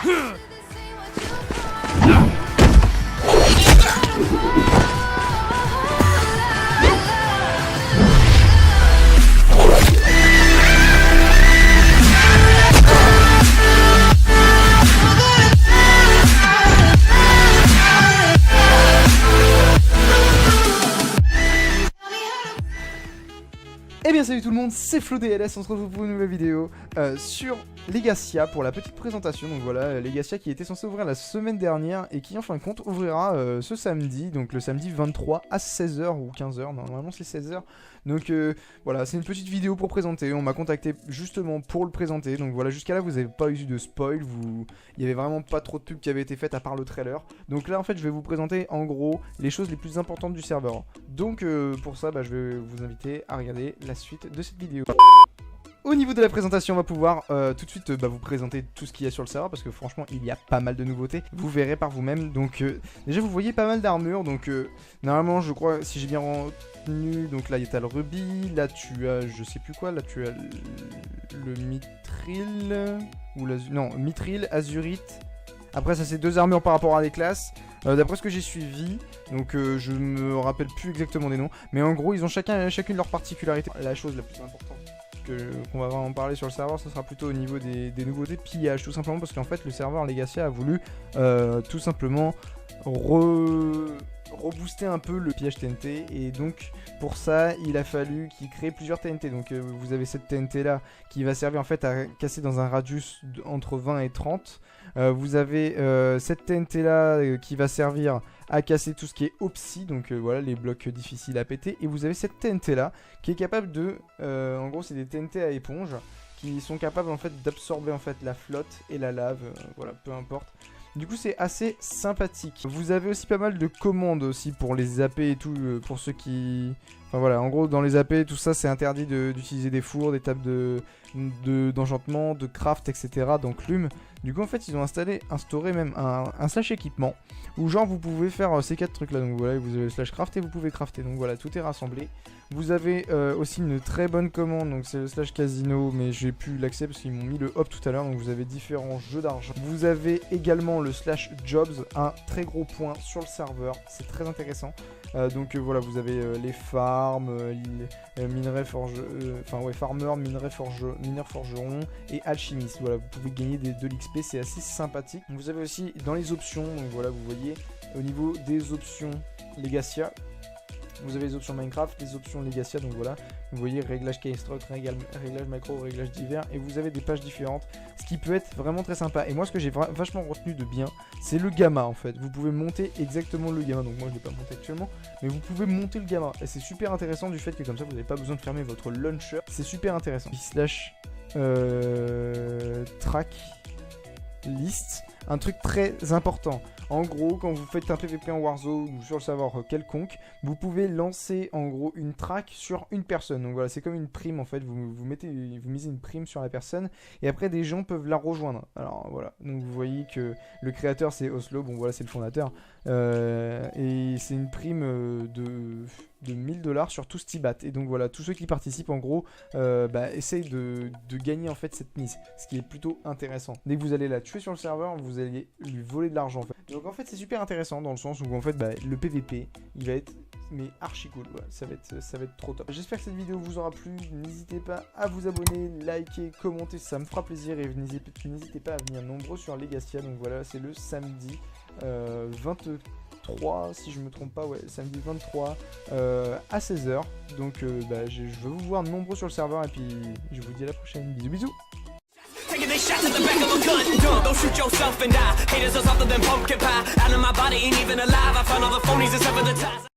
Eh bien salut tout le monde, c'est FloDLS, on se retrouve pour une nouvelle vidéo sur Legacia pour la petite présentation. Donc voilà, Legacia qui était censé ouvrir la semaine dernière et qui en fin de compte ouvrira ce samedi, donc le samedi 23 à 16h ou 15h, normalement c'est 16h. Donc voilà, c'est une petite vidéo pour présenter, on m'a contacté justement pour le présenter. Donc voilà, jusqu'à là vous n'avez pas eu de spoil, il n'y avait vraiment pas trop de pubs qui avaient été faites à part le trailer. Donc là en fait je vais vous présenter en gros les choses les plus importantes du serveur. Donc pour ça je vais vous inviter à regarder la suite de cette vidéo. Au niveau de la présentation, on va pouvoir tout de suite vous présenter tout ce qu'il y a sur le serveur parce que franchement il y a pas mal de nouveautés, vous verrez par vous-même. Donc déjà vous voyez pas mal d'armures, donc normalement je crois, si j'ai bien retenu, donc là il y a le rubis, là tu as je sais plus quoi, là tu as le mithril, ou non, mithril, azurite. Après ça c'est deux armures par rapport à des classes, d'après ce que j'ai suivi, donc je me rappelle plus exactement des noms, mais en gros ils ont chacune leur particularité. La chose la plus importante qu'on va vraiment parler sur le serveur, ce sera plutôt au niveau des nouveautés de pillage, tout simplement parce qu'en fait le serveur Legacia a voulu tout simplement rebooster un peu le pillage TNT, et donc pour ça il a fallu qu'il crée plusieurs TNT. Donc vous avez cette TNT là qui va servir en fait à casser dans un radius entre 20 et 30. Vous avez cette TNT là qui va servir à casser tout ce qui est opsi, donc voilà les blocs difficiles à péter. Et vous avez cette TNT là qui est capable de, en gros c'est des TNT à éponge qui sont capables en fait d'absorber en fait la flotte et la lave, voilà, peu importe. Du coup c'est assez sympathique. Vous avez aussi pas mal de commandes aussi pour les AP et tout, pour ceux qui... Enfin voilà, en gros dans les AP tout ça c'est interdit d'utiliser des fours, des tables d'enchantement, de craft, etc. d'enclume. Du coup en fait ils ont instauré même un slash équipement où genre vous pouvez faire ces quatre trucs là. Donc voilà, vous avez le slash craft et vous pouvez crafter, donc voilà, tout est rassemblé. Vous avez aussi une très bonne commande, donc c'est le slash casino, mais j'ai pu l'accès parce qu'ils m'ont mis le hop tout à l'heure. Donc vous avez différents jeux d'argent. Vous avez également le slash jobs, un très gros point sur le serveur, c'est très intéressant. Donc voilà, vous avez les farms, minerais farmer, mineur forgeron et alchimiste. Voilà, vous pouvez gagner de l'XP, c'est assez sympathique. Vous avez aussi dans les options, donc voilà, vous voyez au niveau des options Legacia, vous avez les options Minecraft, les options Legacia, donc voilà, vous voyez réglage keystroke, réglage macro, réglage divers, et vous avez des pages différentes, ce qui peut être vraiment très sympa. Et moi ce que j'ai vachement retenu de bien, c'est le gamma en fait. Vous pouvez monter exactement le gamma, donc moi je ne l'ai pas monté actuellement, mais vous pouvez monter le gamma, et c'est super intéressant du fait que comme ça vous n'avez pas besoin de fermer votre launcher, c'est super intéressant. Slash track list, un truc très important. En gros, quand vous faites un PVP en Warzone ou sur le serveur quelconque, vous pouvez lancer en gros une track sur une personne. Donc voilà, c'est comme une prime en fait, vous misez une prime sur la personne et après des gens peuvent la rejoindre. Alors voilà, donc vous voyez que le créateur c'est Oslo, bon voilà c'est le fondateur, et c'est une prime de 1000$ sur tout Stibat. Et donc voilà, tous ceux qui participent en gros essayent de gagner en fait cette mise, ce qui est plutôt intéressant. Dès que vous allez la tuer sur le serveur, vous allez lui voler de l'argent en fait. Donc en fait c'est super intéressant dans le sens où en fait le PVP il va être mais archi cool, voilà, ça va être trop top. J'espère que cette vidéo vous aura plu, n'hésitez pas à vous abonner, liker, commenter, ça me fera plaisir, et n'hésitez pas à venir nombreux sur Legacia. Donc voilà, c'est le samedi 23 si je me trompe pas, ouais, samedi 23 à 16h. Donc je veux vous voir nombreux sur le serveur, et puis je vous dis à la prochaine, bisous bisous. Taking these shots at the back of a gun. Don't shoot yourself and die. Haters are softer than pumpkin pie. Out of my body ain't even alive. I found all the phonies that's ever the ties.